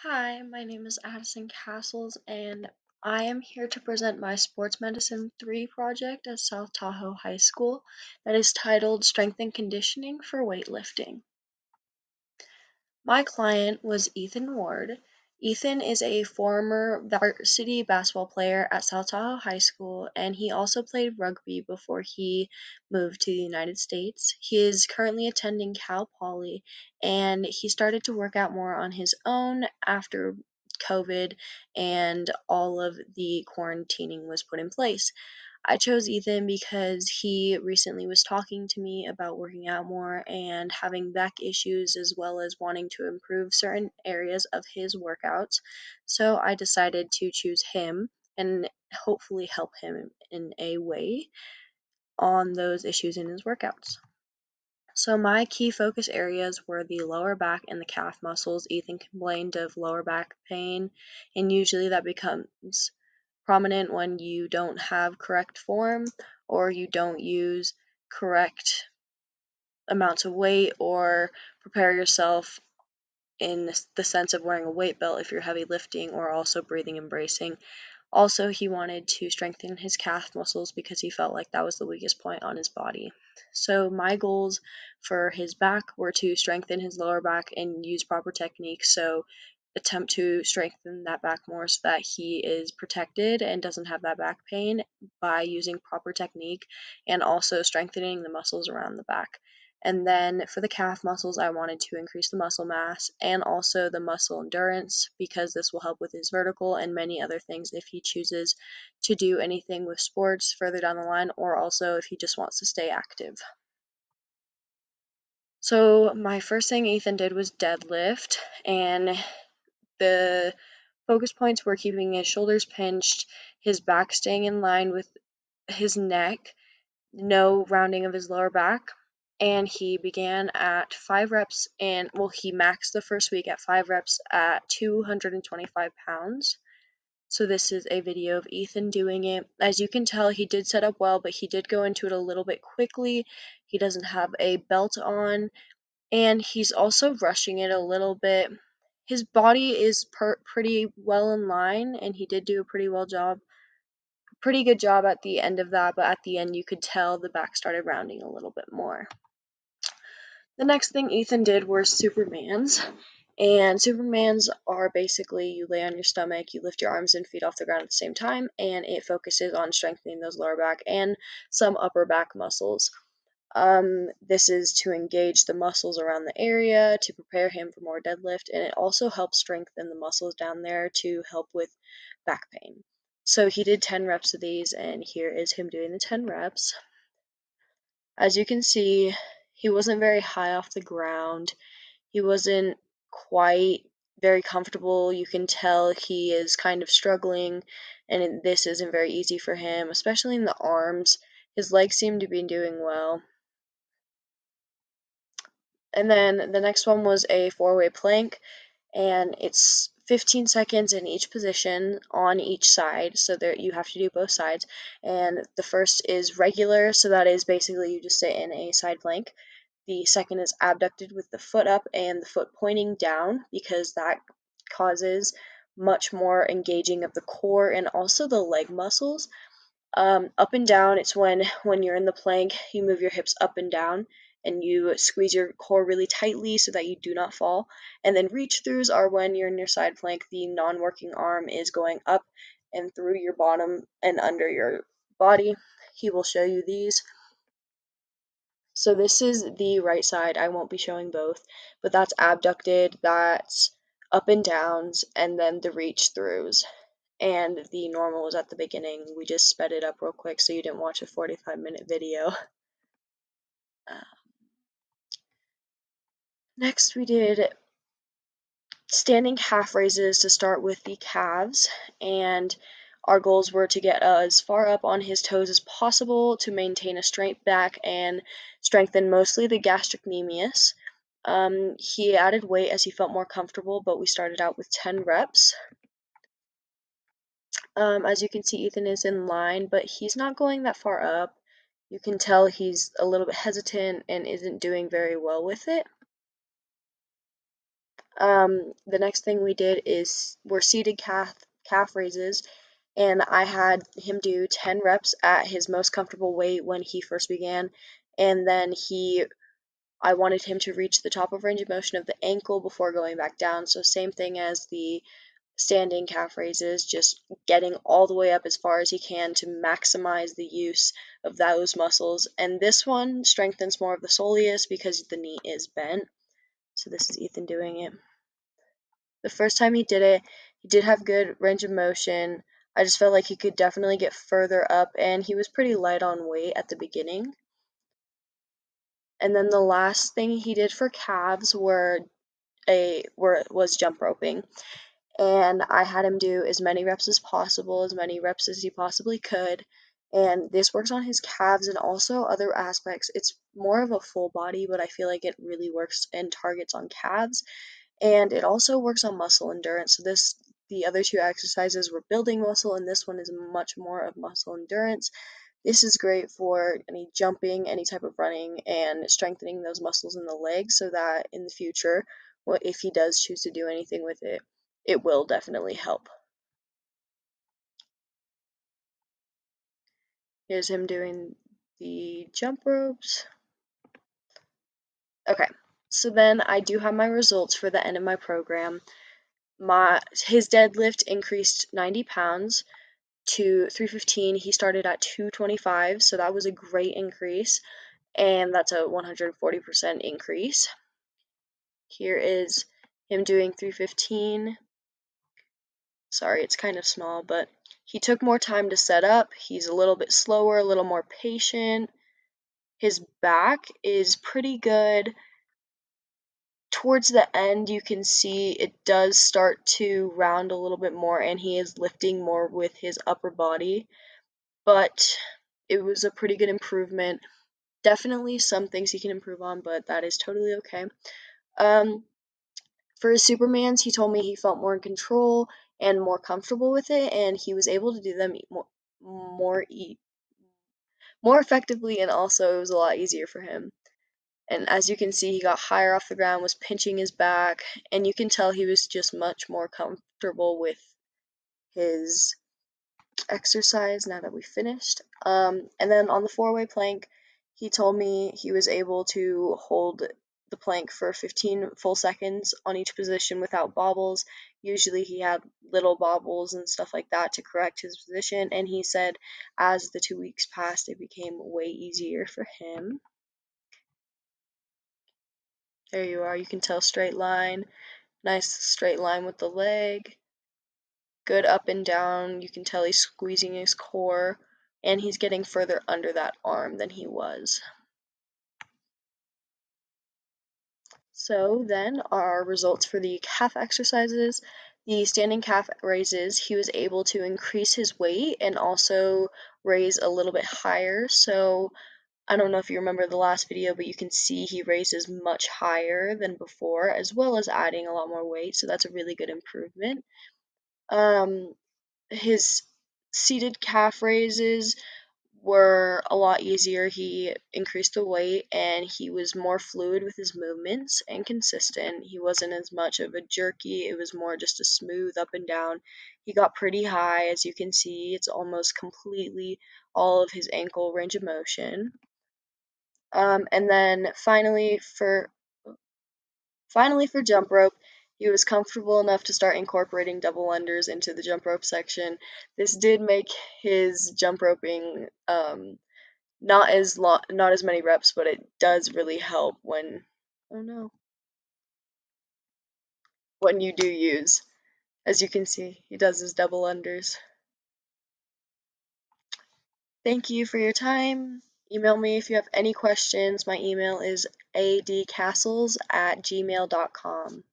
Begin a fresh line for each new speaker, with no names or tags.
Hi, my name is Addison Castles, and I am here to present my Sports Medicine 3 project at South Tahoe High School that is titled Strength and Conditioning for Weightlifting. My client was Ethan Ward. Ethan is a former varsity basketball player at South Tahoe High School, and he also played rugby before he moved to the United States. He is currently attending Cal Poly, and he started to work out more on his own after COVID and all of the quarantining was put in place. I chose Ethan because he recently was talking to me about working out more and having back issues as well as wanting to improve certain areas of his workouts. So I decided to choose him and hopefully help him in a way on those issues in his workouts. So my key focus areas were the lower back and the calf muscles. Ethan complained of lower back pain, and usually that becomes prominent when you don't have correct form or you don't use correct amounts of weight or prepare yourself in the sense of wearing a weight belt if you're heavy lifting or also breathing and bracing. Also, he wanted to strengthen his calf muscles because he felt like that was the weakest point on his body. So my goals for his back were to strengthen his lower back and use proper technique. So attempt to strengthen that back more so that he is protected and doesn't have that back pain by using proper technique and also strengthening the muscles around the back. And then for the calf muscles, I wanted to increase the muscle mass and also the muscle endurance because this will help with his vertical and many other things if he chooses to do anything with sports further down the line or also if he just wants to stay active. So my first thing Ethan did was deadlift, and the focus points were keeping his shoulders pinched, his back staying in line with his neck, no rounding of his lower back. And he began at 5 reps, and well, he maxed the first week at 5 reps at 225 pounds. So this is a video of Ethan doing it. As you can tell, he did set up well, but he did go into it a little bit quickly. He doesn't have a belt on, and he's also rushing it a little bit. His body is pretty well in line, and he did do a pretty good job at the end of that, but at the end you could tell the back started rounding a little bit more. The next thing Ethan did were Supermans. And Supermans are basically you lay on your stomach, you lift your arms and feet off the ground at the same time, and it focuses on strengthening those lower back and some upper back muscles. This is to engage the muscles around the area to prepare him for more deadlift, and it also helps strengthen the muscles down there to help with back pain. So he did 10 reps of these, and here is him doing the 10 reps. As you can see, he wasn't very high off the ground. He wasn't quite very comfortable. You can tell he is kind of struggling, and this isn't very easy for him, especially in the arms. His legs seem to be doing well. And then the next one was a 4-way plank, and it's 15 seconds in each position on each side, so there you have to do both sides. And the first is regular, so that is basically you just sit in a side plank. The second is abducted with the foot up and the foot pointing down because that causes much more engaging of the core and also the leg muscles. Up and down, it's when you're in the plank, you move your hips up and down and you squeeze your core really tightly so that you do not fall. And then reach throughs are when you're in your side plank, the non-working arm is going up and through your bottom and under your body. He will show you these. So this is the right side. I won't be showing both, but that's abducted, that's up and downs, and then the reach throughs. And the normal was at the beginning. We just sped it up real quick so you didn't watch a 45-minute video. Next we did standing calf raises to start with the calves, and our goals were to get as far up on his toes as possible to maintain a straight back and strengthen mostly the gastrocnemius. He added weight as he felt more comfortable, but we started out with 10 reps. As you can see, Ethan is in line, but he's not going that far up. You can tell he's a little bit hesitant and isn't doing very well with it. The next thing we did were seated calf raises, and I had him do 10 reps at his most comfortable weight when he first began, and then I wanted him to reach the top of range of motion of the ankle before going back down. So same thing as the standing calf raises, just getting all the way up as far as he can to maximize the use of those muscles. And this one strengthens more of the soleus because the knee is bent. So this is Ethan doing it. The first time he did it, he did have good range of motion. I just felt like he could definitely get further up, and he was pretty light on weight at the beginning. And then the last thing he did for calves was jump roping. And I had him do as many reps as possible, as many reps as he possibly could. And this works on his calves and also other aspects. It's more of a full body, but I feel like it really works and targets on calves. And it also works on muscle endurance. So the other two exercises were building muscle, and this one is much more of muscle endurance. This is great for any jumping, any type of running, and strengthening those muscles in the legs so that in the future, if he does choose to do anything with it, it will definitely help. Here's him doing the jump ropes. Okay, so then I do have my results for the end of my program. His deadlift increased 90 pounds to 315. He started at 225, so that was a great increase, and that's a 140% increase. Here is him doing 315. Sorry, it's kind of small, but he took more time to set up. He's a little bit slower, a little more patient. His back is pretty good. Towards the end, you can see it does start to round a little bit more, and he is lifting more with his upper body, but it was a pretty good improvement. Definitely some things he can improve on, but that is totally okay. For his Supermans, he told me he felt more in control and more comfortable with it, and he was able to do them more more effectively, and also it was a lot easier for him. And as you can see, he got higher off the ground, was pinching his back, and you can tell he was just much more comfortable with his exercise now that we finished. And then on the 4-way plank, he told me he was able to hold the plank for 15 full seconds on each position without bobbles. Usually he had little bobbles and stuff like that to correct his position, and he said as the 2 weeks passed, it became way easier for him. There you are, you can tell straight line, nice straight line with the leg, good up and down, you can tell he's squeezing his core, and he's getting further under that arm than he was. So then our results for the calf exercises. The standing calf raises, he was able to increase his weight and also raise a little bit higher. So I don't know if you remember the last video, but you can see he raises much higher than before, as well as adding a lot more weight. So that's a really good improvement. His seated calf raises were a lot easier. He increased the weight and he was more fluid with his movements and consistent. He wasn't as much of a jerky, it was more just a smooth up and down. He got pretty high, as you can see, it's almost completely all of his ankle range of motion. And then finally for jump rope, he was comfortable enough to start incorporating double unders into the jump rope section. This did make his jump roping not as many reps, but it does really help when when you do use. As you can see, he does his double unders. Thank you for your time. Email me if you have any questions. My email is adcastles@gmail.com.